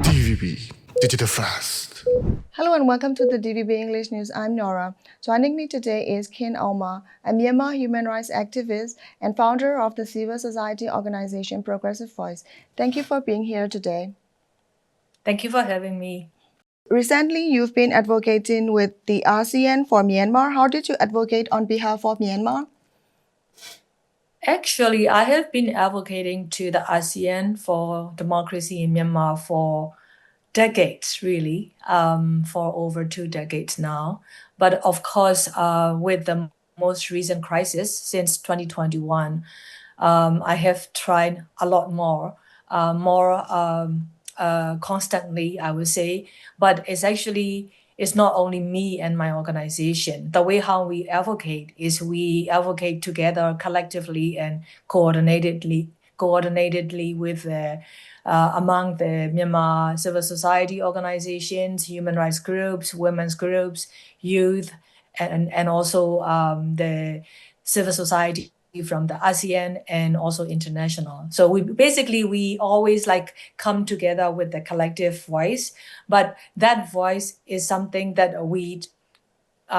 DVB, Digital Fast. Hello and welcome to the DVB English News. I'm Nora. Joining me today is Khin Ohmar, a Myanmar human rights activist and founder of the civil society organization Progressive Voice. Thank you for being here today. Thank you for having me. Recently, you've been advocating with the ASEAN for Myanmar. How did you advocate on behalf of Myanmar? Actually, I have been advocating to the ASEAN for democracy in Myanmar for decades, really, for over 2 decades now. But of course, with the most recent crisis since 2021, I have tried a lot more constantly, I would say. But it's not only me and my organization. The way how we advocate is we advocate together collectively and coordinatedly with among the Myanmar civil society organizations, human rights groups, women's groups, youth, and also the civil society from the ASEAN and also international. So we always come together with the collective voice, but that voice is something that we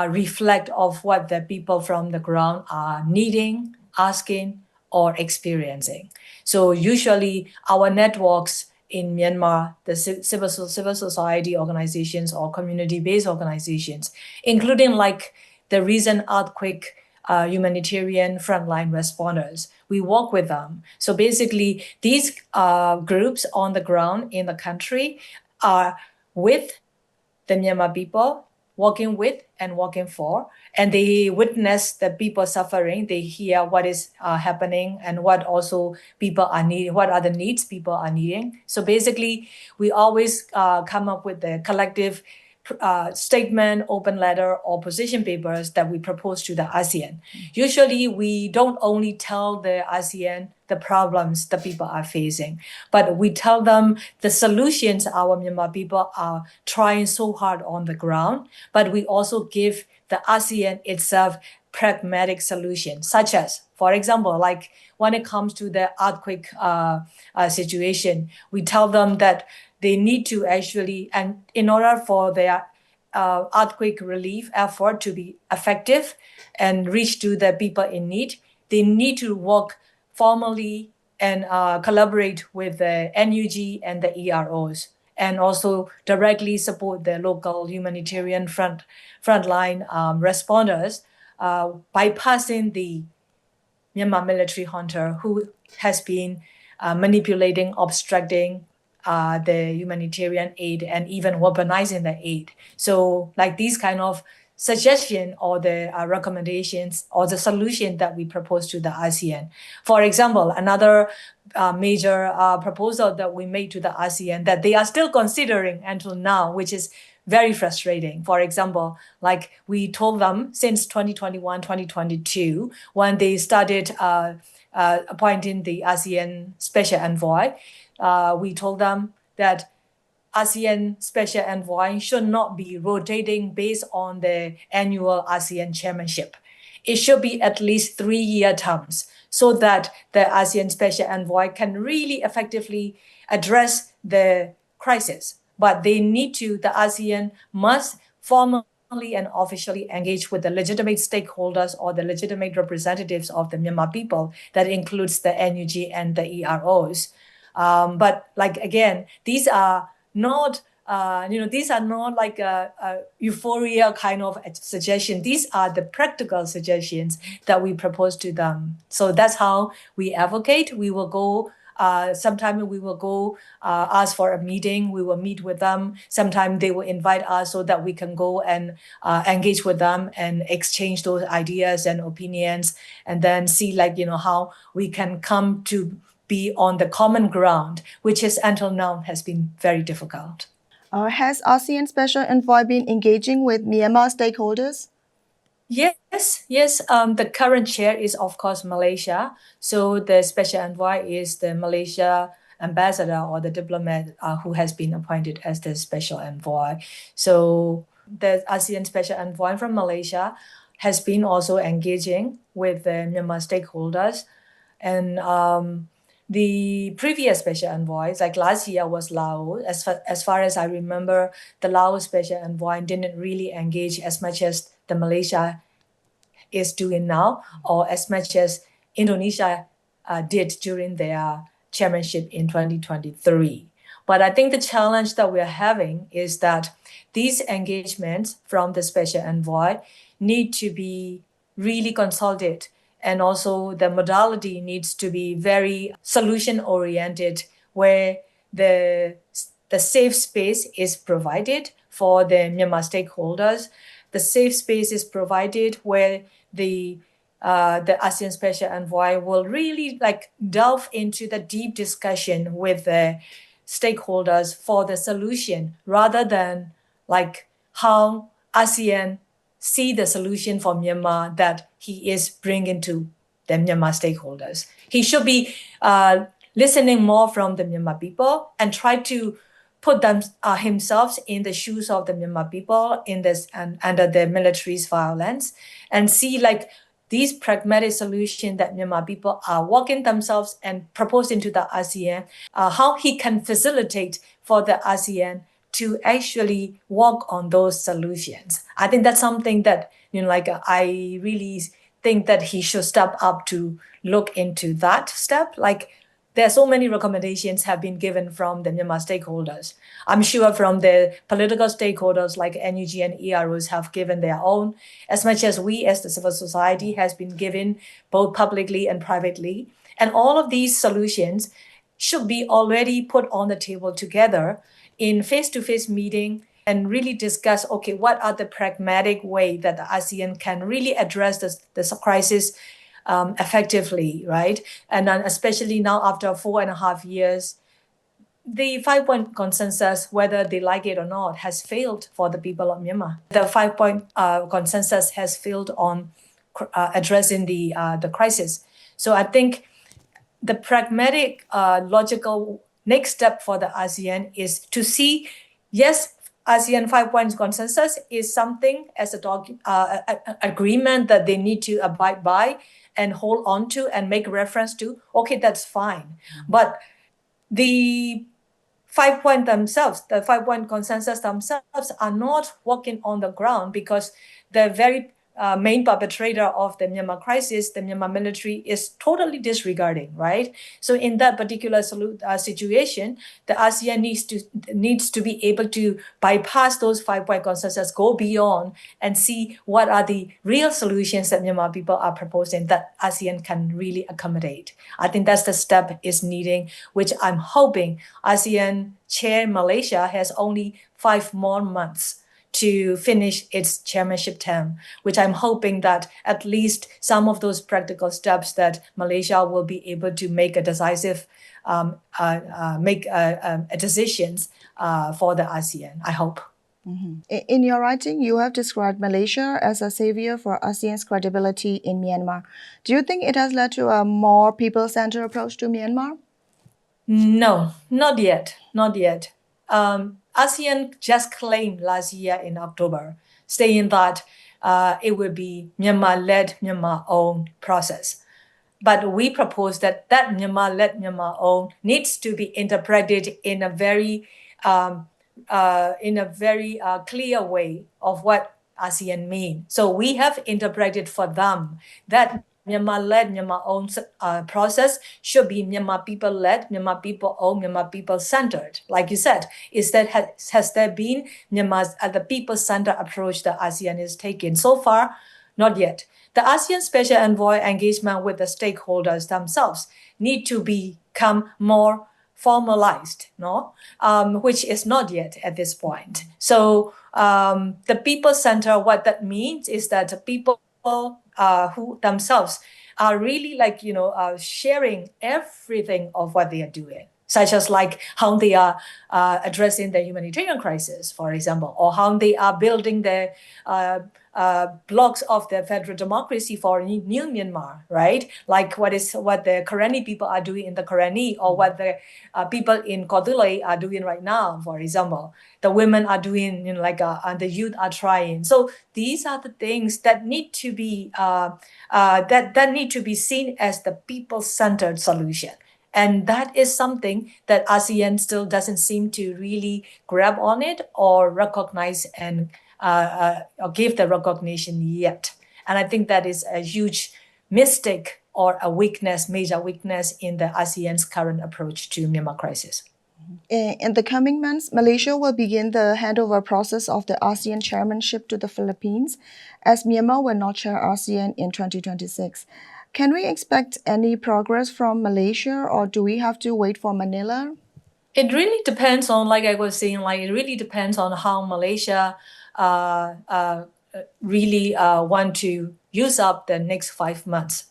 reflect of what the people from the ground are needing, asking, or experiencing. So usually our networks in Myanmar, the civil society organizations or community-based organizations, including like the recent earthquake humanitarian frontline responders. We work with them. So basically, these groups on the ground in the country are with the Myanmar people, working with and working for, and they witness the people suffering. They hear what is happening and what also people are needing, what are the needs people are needing. So basically, we always come up with the collective statement, open letter, or position papers that we propose to the ASEAN. Usually, we don't only tell the ASEAN the problems the people are facing, but we tell them the solutions our Myanmar people are trying so hard on the ground. But we also give the ASEAN itself pragmatic solutions, such as, for example, like when it comes to the earthquake situation, we tell them that they need to actually, and in order for their earthquake relief effort to be effective and reach to the people in need, they need to work formally and collaborate with the NUG and the EROs, and also directly support the local humanitarian frontline responders, bypassing the Myanmar military junta who has been manipulating, obstructing the humanitarian aid and even weaponizing the aid. So like these kind of suggestion or the recommendations or the solution that we propose to the ASEAN. For example, another major proposal that we made to the ASEAN that they are still considering until now, which is very frustrating. For example, like we told them since 2021, 2022, when they started appointing the ASEAN Special Envoy, we told them that ASEAN Special Envoy should not be rotating based on the annual ASEAN chairmanship. It should be at least 3-year terms so that the ASEAN Special Envoy can really effectively address the crisis. But the ASEAN must formally and officially engage with the legitimate stakeholders or the legitimate representatives of the Myanmar people. That includes the NUG and the EROs. But like again, these are not like a euphoria kind of suggestion. These are the practical suggestions that we propose to them. So that's how we advocate. We will go. Sometime we will go ask for a meeting. We will meet with them. Sometime they will invite us so that we can go and engage with them and exchange those ideas and opinions, and then see how we can come to be on the common ground, which is until now has been very difficult. Has ASEAN Special Envoy been engaging with Myanmar stakeholders? Yes. The current chair is, of course, Malaysia. So the Special Envoy is the Malaysia ambassador or the diplomat who has been appointed as the Special Envoy. So the ASEAN Special Envoy from Malaysia has been also engaging with the Myanmar stakeholders. And the previous special envoys, like last year was Laos. As far as I remember, the Laos special envoy didn't really engage as much as the Malaysia is doing now, or as much as Indonesia did during their chairmanship in 2023. But I think the challenge that we're having is that these engagements from the special envoy need to be really consulted, and also the modality needs to be very solution oriented, where the safe space is provided for the Myanmar stakeholders. The safe space is provided where the ASEAN Special Envoy will really delve into the deep discussion with the stakeholders for the solution, rather than how ASEAN see the solution for Myanmar that he is bringing to the Myanmar stakeholders. He should be listening more from the Myanmar people and try to put them himself in the shoes of the Myanmar people in this and under the military's violence, and see these pragmatic solutions that Myanmar people are working themselves and proposing to the ASEAN, how he can facilitate for the ASEAN to actually work on those solutions. I think that's something that I really think that he should step up to look into that step. There are so many recommendations have been given from the Myanmar stakeholders. I'm sure from the political stakeholders like NUG and EROs have given their own, as much as we as the civil society has been given both publicly and privately. And all of these solutions should be already put on the table together in face-to-face meeting and really discuss, okay, what are the pragmatic way that the ASEAN can really address this crisis effectively, right? And then especially now after 4.5 years, the 5-point consensus, whether they like it or not, has failed for the people of Myanmar. The 5-point consensus has failed on addressing the crisis. So I think the pragmatic, logical next step for the ASEAN is to see, yes, ASEAN 5-point consensus is something as a agreement that they need to abide by and hold on to and make reference to. Okay, that's fine. But the 5-point themselves, the 5-point consensus themselves are not working on the ground, because the very main perpetrator of the Myanmar crisis, the Myanmar military, is totally disregarding, right? So in that particular situation, the ASEAN needs to be able to bypass those 5-point consensus, go beyond and see what are the real solutions that Myanmar people are proposing that ASEAN can really accommodate. I think that's the step is needing, which I'm hoping ASEAN Chair Malaysia has only 5 more months to finish its chairmanship term, which I'm hoping that at least some of those practical steps that Malaysia will be able to make a decisive, decisions for the ASEAN, I hope. In your writing, you have described Malaysia as a savior for ASEAN's credibility in Myanmar. Do you think it has led to a more people-centered approach to Myanmar? No, not yet. Not yet. ASEAN just claimed last year in October, saying that it will be Myanmar-led, Myanmar-owned process. But we propose that Myanmar-led, Myanmar-owned needs to be interpreted in a very clear way of what ASEAN means. So we have interpreted for them that Myanmar-led, Myanmar-owned process should be Myanmar people-led, Myanmar people-owned, Myanmar people-centered. Like you said, has there been Myanmar's the people-centered approach that ASEAN is taking? So far, not yet. The ASEAN Special Envoy engagement with the stakeholders themselves need to become more formalized, which is not yet at this point. So the people center, what that means is that people who themselves are really sharing everything of what they are doing, such as how they are addressing the humanitarian crisis, for example, or how they are building the blocks of the federal democracy for new Myanmar, right? Like what the Karenni people are doing in the Karenni, or what the people in Kodulai are doing right now, for example. The women are doing, and the youth are trying. So these are the things that need to be that need to be seen as the people-centered solution. And that is something that ASEAN still doesn't seem to really grab on it or recognize and or give the recognition yet. And I think that is a huge mistake or a weakness, major weakness in the ASEAN's current approach to Myanmar crisis. In the coming months, Malaysia will begin the handover process of the ASEAN chairmanship to the Philippines, as Myanmar will not chair ASEAN in 2026. Can we expect any progress from Malaysia, or do we have to wait for Manila? It really depends on, like I was saying, it really depends on how Malaysia really want to use up the next 5 months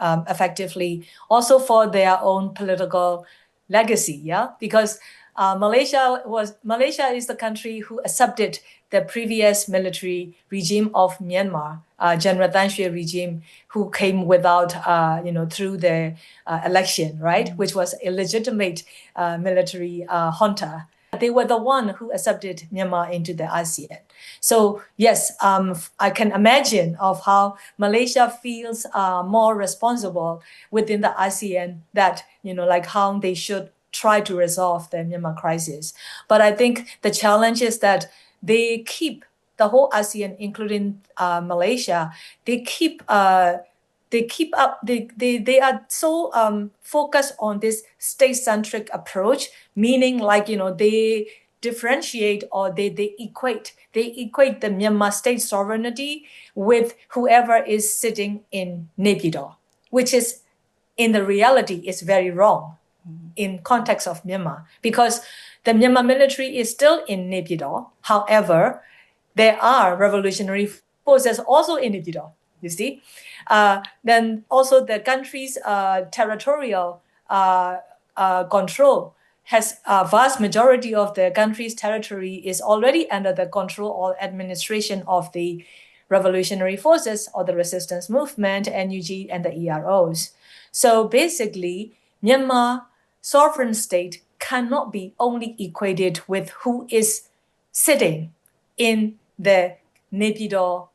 effectively, also for their own political legacy, yeah, because Malaysia is the country who accepted the previous military regime of Myanmar, General Tan Swie regime, who came without, through the election, right, which was illegitimate military junta. They were the one who accepted Myanmar into the ASEAN. So yes, I can imagine of how Malaysia feels more responsible within the ASEAN, that how they should try to resolve the Myanmar crisis. But I think the challenge is that they keep the whole ASEAN, including Malaysia, they are so focused on this state-centric approach, meaning they differentiate, or they equate the Myanmar state sovereignty with whoever is sitting in Naypyidaw, which is in the reality is very wrong in context of Myanmar, because the Myanmar military is still in Naypyidaw. However, there are revolutionary forces also in Naypyidaw, you see. Then also the country's territorial control has a vast majority of the country's territory is already under the control or administration of the revolutionary forces or the resistance movement, NUG, and the EROs. So basically, Myanmar sovereign state cannot be only equated with who is sitting in the Naypyidaw,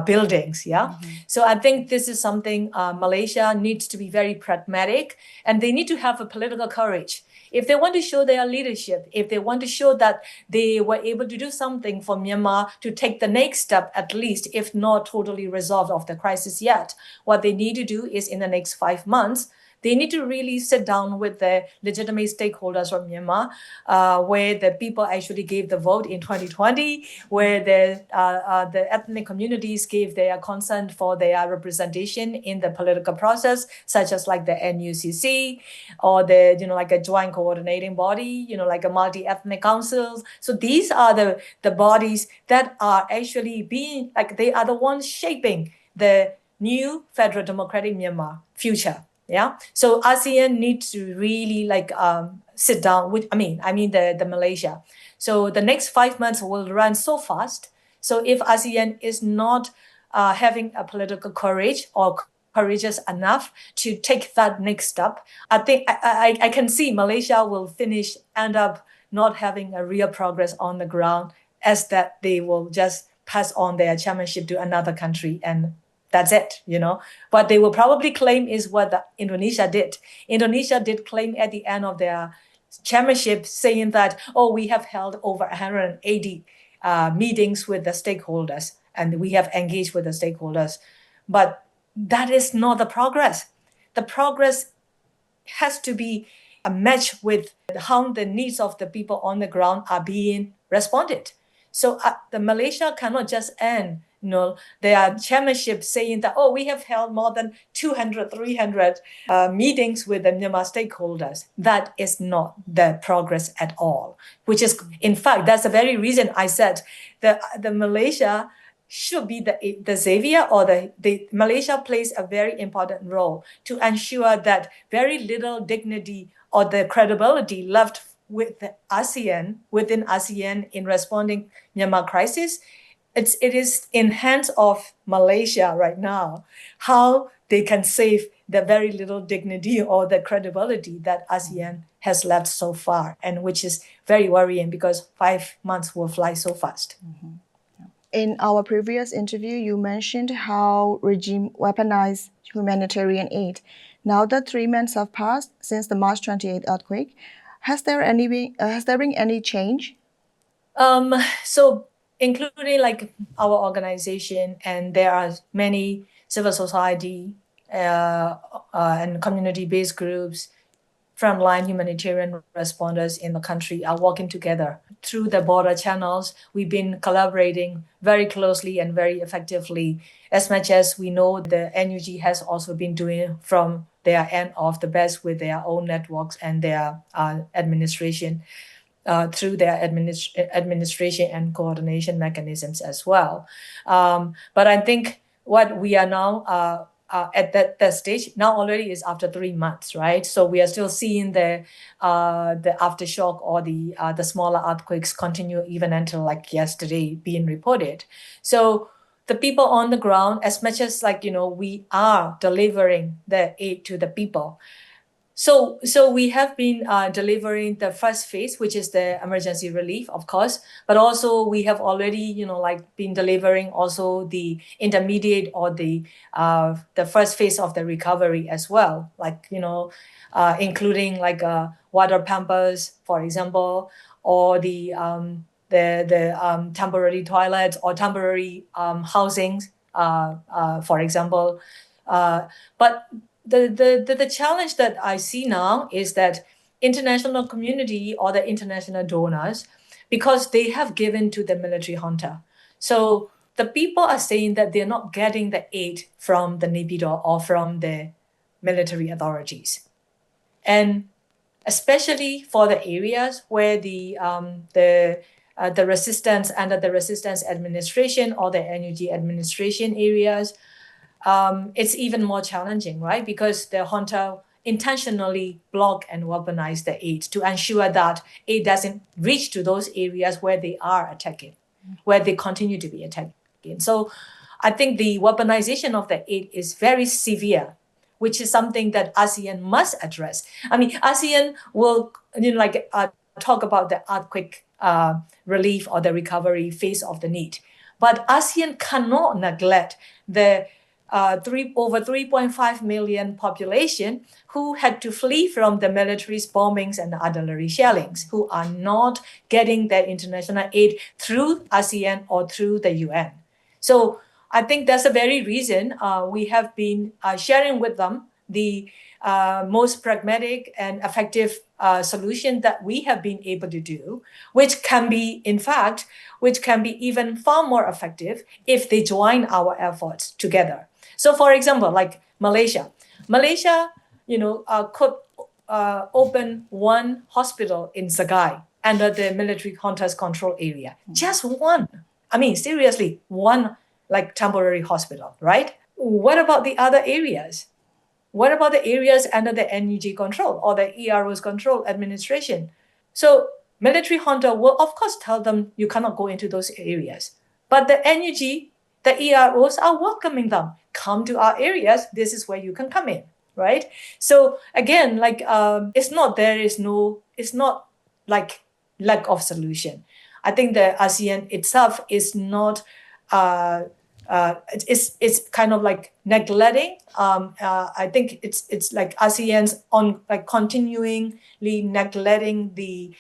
buildings, yeah. So I think this is something Malaysia needs to be very pragmatic, and they need to have a political courage. If they want to show their leadership, if they want to show that they were able to do something for Myanmar to take the next step, at least, if not totally resolved of the crisis yet, what they need to do is in the next 5 months, they need to really sit down with the legitimate stakeholders from Myanmar, where the people actually gave the vote in 2020, where the ethnic communities gave their consent for their representation in the political process, such as like the NUCC or the like a joint coordinating body, like a multi-ethnic councils. So these are the bodies that are actually being they are the ones shaping the new federal democratic Myanmar future. Yeah. So ASEAN needs to really sit down with, the Malaysia. So the next 5 months will run so fast. So if ASEAN is not having a political courage or courageous enough to take that next step, I think I can see Malaysia will end up not having a real progress on the ground, as that they will just pass on their chairmanship to another country, and that's it, What they will probably claim is what Indonesia did. Indonesia did claim at the end of their chairmanship, saying that, we have held over 180 meetings with the stakeholders, and we have engaged with the stakeholders. But that is not the progress. The progress has to be a match with how the needs of the people on the ground are being responded. So the Malaysia cannot just end their chairmanship saying that, we have held more than 200, 300 meetings with the Myanmar stakeholders. That is not the progress at all, which is, in fact, that's the very reason I said the Malaysia should be the savior, or the Malaysia plays a very important role to ensure that very little dignity or the credibility left with within ASEAN in responding Myanmar crisis. It is in hands of Malaysia right now how they can save the very little dignity or the credibility that ASEAN has left so far, and which is very worrying because 5 months will fly so fast. In our previous interview, you mentioned how regime weaponized humanitarian aid. Now that 3 months have passed since the March 28th earthquake, has there been any change? So including like our organization, and there are many civil society and community-based groups, frontline humanitarian responders in the country are working together. Through the border channels, we've been collaborating very closely and very effectively. As much as we know, the NUG has also been doing from their end of the best with their own networks and their administration. Through their administration and coordination mechanisms as well. But I think what we are now at that stage now already is after 3 months, right? So we are still seeing the aftershock or the smaller earthquakes continue even until like yesterday being reported. So the people on the ground, as much as we are delivering the aid to the people. So we have been delivering the first phase, which is the emergency relief, of course, but also we have already, been delivering also the intermediate or the first phase of the recovery as well, including water pampers, for example, or the temporary toilets or temporary housings, for example. But the challenge that I see now is that international community or the international donors, because they have given to the military junta. So the people are saying that they're not getting the aid from the NEPIDO or from the military authorities. And especially for the areas where the resistance under the resistance administration or the NUG administration areas, it's even more challenging, right? Because the junta intentionally block and weaponize the aid to ensure that aid doesn't reach to those areas where they are attacking, where they continue to be attacking. So I think the weaponization of the aid is very severe, which is something that ASEAN must address. I mean, ASEAN will talk about the earthquake relief or the recovery phase of the need, but ASEAN cannot neglect the over 3.5 million population who had to flee from the military's bombings and artillery shellings, who are not getting their international aid through ASEAN or through the UN. So I think that's the very reason we have been sharing with them the most pragmatic and effective solution that we have been able to do, which can be even far more effective if they join our efforts together. So, for example, like Malaysia could open one hospital in Sagai under the military junta's control area. Just one. I mean, seriously, one temporary hospital, right? What about the other areas? What about the areas under the NUG control or the ERO's control administration? So military junta will, of course, tell them you cannot go into those areas. But the NUG, the EROs are welcoming them. Come to our areas. This is where you can come in, right? So again, it's not like lack of solution. I think the ASEAN itself is not. It's kind of like neglecting. I think it's like ASEAN's on continuingly neglecting the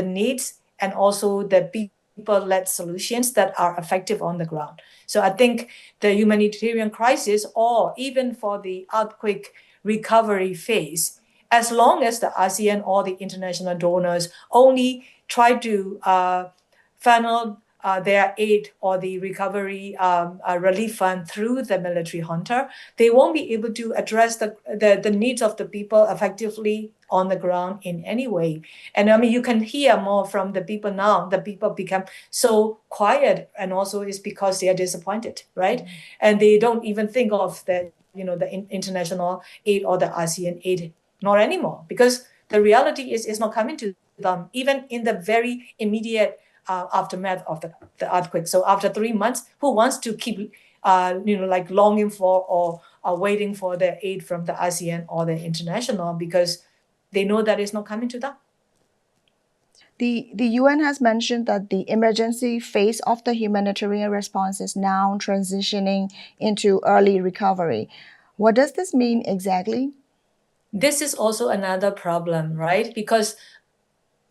needs and also the people-led solutions that are effective on the ground. So I think the humanitarian crisis, or even for the earthquake recovery phase, as long as the ASEAN or the international donors only try to funnel their aid or the recovery relief fund through the military junta, they won't be able to address the needs of the people effectively on the ground in any way. And I mean, you can hear more from the people now. The people become so quiet, and also it's because they are disappointed, right? Mm-hmm. And they don't even think of the international aid or the ASEAN aid, not anymore, because the reality is it's not coming to them, even in the very immediate aftermath of the earthquake. So after 3 months, who wants to keep longing for or waiting for the aid from the ASEAN or the international, because they know that it's not coming to them. The UN has mentioned that the emergency phase of the humanitarian response is now transitioning into early recovery. What does this mean exactly? This is also another problem, right? Because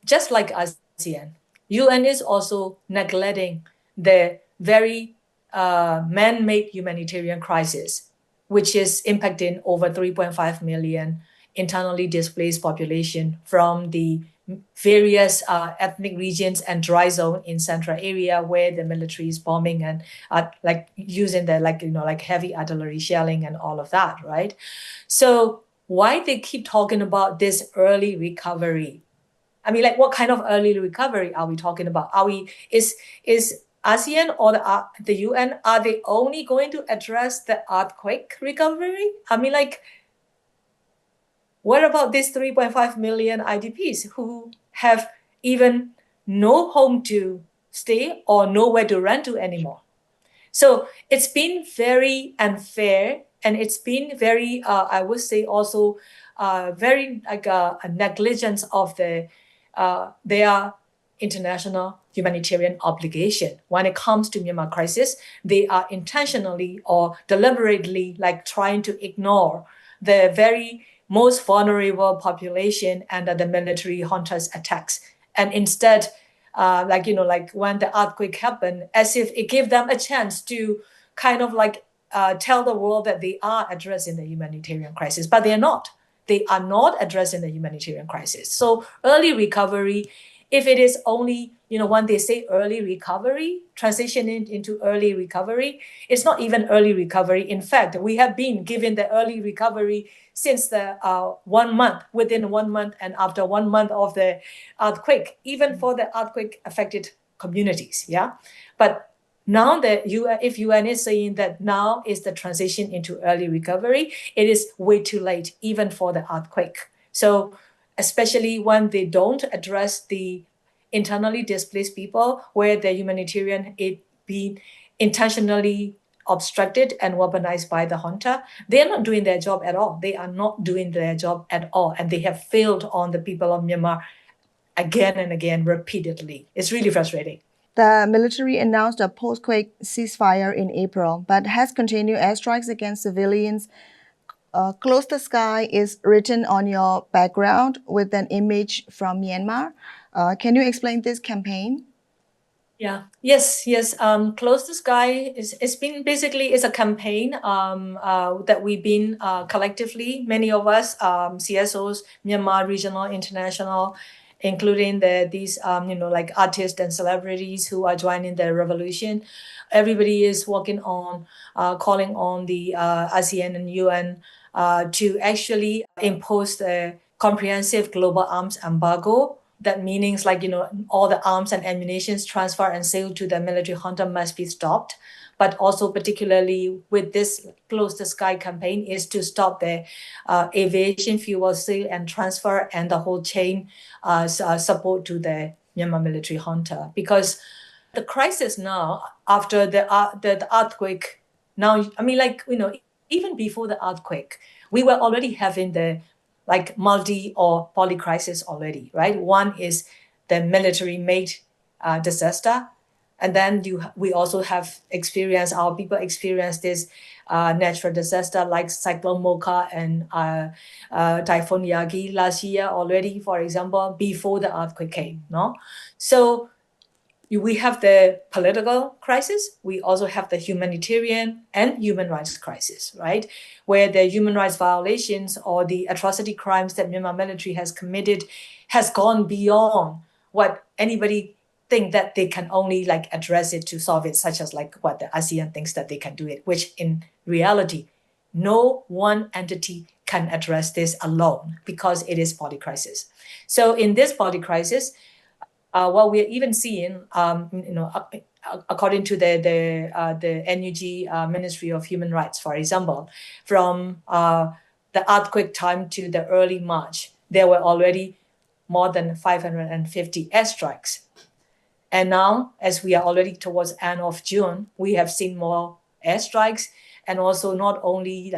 just like ASEAN, UN is also neglecting the very man-made humanitarian crisis, which is impacting over 3.5 million internally displaced population from the various ethnic regions and dry zone in central area where the military is bombing and like using the like heavy artillery shelling and all of that, right? So why they keep talking about this early recovery? I mean, like, what kind of early recovery are we talking about? Is ASEAN or the UN, are they only going to address the earthquake recovery? I mean, like, what about these 3.5 million IDPs who have even no home to stay or nowhere to run to anymore? So it's been very unfair, and it's been very, I would say, also very like a negligence of their international humanitarian obligation. When it comes to Myanmar crisis, they are intentionally or deliberately like trying to ignore the very most vulnerable population under the military hunters attacks, and instead like when the earthquake happened, as if it gave them a chance to kind of like tell the world that they are addressing the humanitarian crisis, but they are not. They are not addressing the humanitarian crisis. So early recovery, if it is only, when they say early recovery, transitioning into early recovery, it's not even early recovery. In fact, we have been given the early recovery since the 1 month, within 1 month, and after 1 month of the earthquake, even for the earthquake affected communities. Yeah. But now that if UN is saying that now is the transition into early recovery, it is way too late, even for the earthquake. So especially when they don't address the internally displaced people, where the humanitarian aid be intentionally obstructed and weaponized by the junta, they are not doing their job at all. They are not doing their job at all. And they have failed on the people of Myanmar again and again, repeatedly. It's really frustrating. The military announced a post-quake ceasefire in April, but has continued airstrikes against civilians. Close the Sky is written on your background with an image from Myanmar. Can you explain this campaign? Yeah. Yes. Close the Sky it's been basically is a campaign that we've been collectively, many of us, CSOs, Myanmar, regional, international, including these like artists and celebrities who are joining the revolution. Everybody is working on calling on the ASEAN and UN to actually impose the comprehensive global arms embargo. That meanings like, all the arms and ammunitions transfer and sale to the military junta must be stopped. But also particularly with this Close the Sky campaign is to stop the aviation fuel sale and transfer and the whole chain support to the Myanmar military junta. Because the crisis now, after the earthquake, now, I mean, like, even before the earthquake, we were already having the like multi or poly crisis already, right? One is the military-made disaster, and then we also have experienced, our people experience this natural disaster like Cyclone Mocha and Typhoon Yagi last year already, for example, before the earthquake came, no? So we have the political crisis. We also have the humanitarian and human rights crisis, right? Where the human rights violations or the atrocity crimes that Myanmar military has committed has gone beyond what anybody think that they can only like address it to solve it, such as like what the ASEAN thinks that they can do it, which in reality, no one entity can address this alone because it is poly crisis. So in this poly crisis, what we're even seeing, according to the NUG Ministry of Human Rights, for example, from the earthquake time to the early March, there were already more than 550 airstrikes. And now, as we are already towards end of June, we have seen more airstrikes, and also not only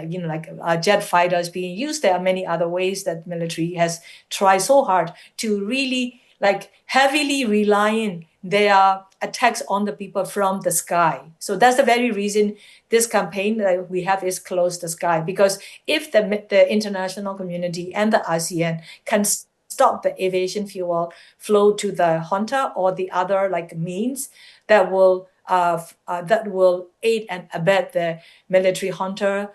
jet fighters being used. There are many other ways that military has tried so hard to really like heavily relying they are attacks on the people from the sky. So that's the very reason this campaign that we have is Close the Sky, because if the international community and the ASEAN can stop the aviation fuel flow to the junta or the other like means that will aid and abet the military junta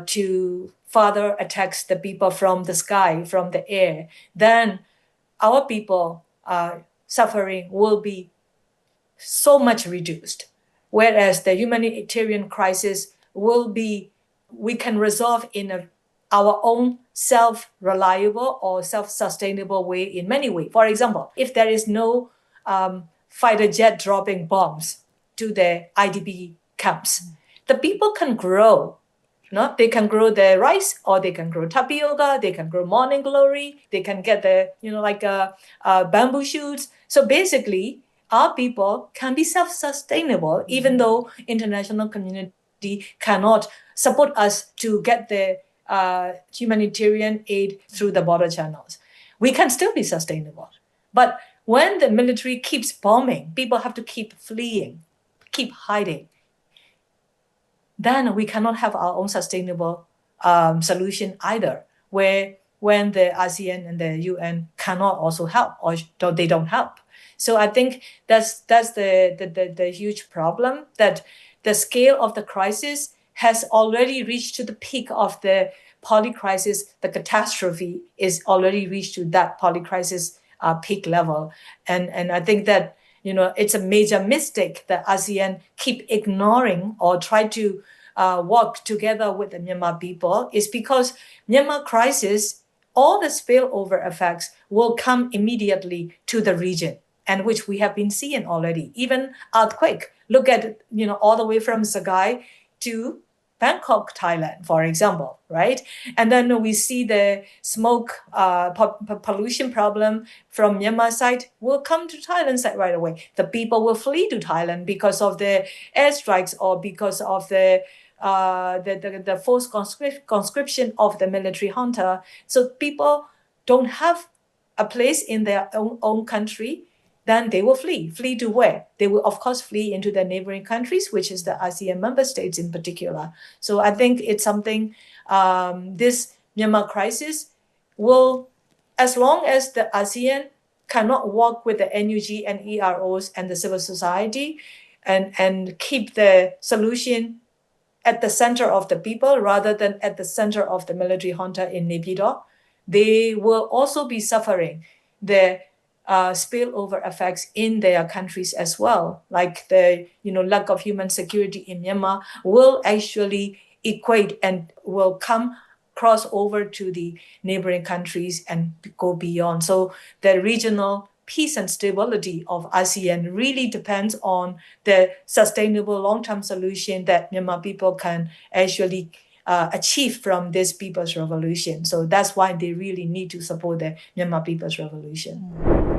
to further attacks the people from the sky, from the air, then our people suffering will be so much reduced. Whereas the humanitarian crisis we can resolve in our own self-reliable or self-sustainable way in many ways. For example, if there is no fighter jet dropping bombs to the IDP camps, the people can grow. No, they can grow the rice, or they can grow tapioca, they can grow morning glory, they can get the bamboo shoots. So basically, our people can be self-sustainable, even though international community cannot support us to get the humanitarian aid through the border channels. We can still be sustainable. But when the military keeps bombing, people have to keep fleeing, keep hiding, then we cannot have our own sustainable solution either, where when the ASEAN and the UN cannot also help, or they don't help. So I think that's the huge problem, that the scale of the crisis has already reached to the peak of the polycrisis. The catastrophe is already reached to that polycrisis peak level. And I think that it's a major mistake that ASEAN keep ignoring or try to work together with the Myanmar people, is because Myanmar crisis, all the spillover effects will come immediately to the region, and which we have been seeing already. Even earthquake, look at all the way from Sagaing to Bangkok, Thailand, for example, right? And then we see the smoke pollution problem from Myanmar side will come to Thailand side right away. The people will flee to Thailand because of the airstrikes, or because of the forced conscription of the military junta. So people don't have a place in their own country. Then they will flee. Flee to where? They will, of course, flee into the neighboring countries, which is the ASEAN member states in particular. So I think it's something, this Myanmar crisis will, as long as the ASEAN cannot work with the NUG and EROs and the civil society and keep the solution at the center of the people rather than at the center of the military junta in Naypyidaw, they will also be suffering the spillover effects in their countries as well. Like the lack of human security in Myanmar will actually equate and will cross over to the neighboring countries and go beyond. So the regional peace and stability of ASEAN really depends on the sustainable long-term solution that Myanmar people can actually achieve from this people's revolution. So that's why they really need to support the Myanmar people's revolution.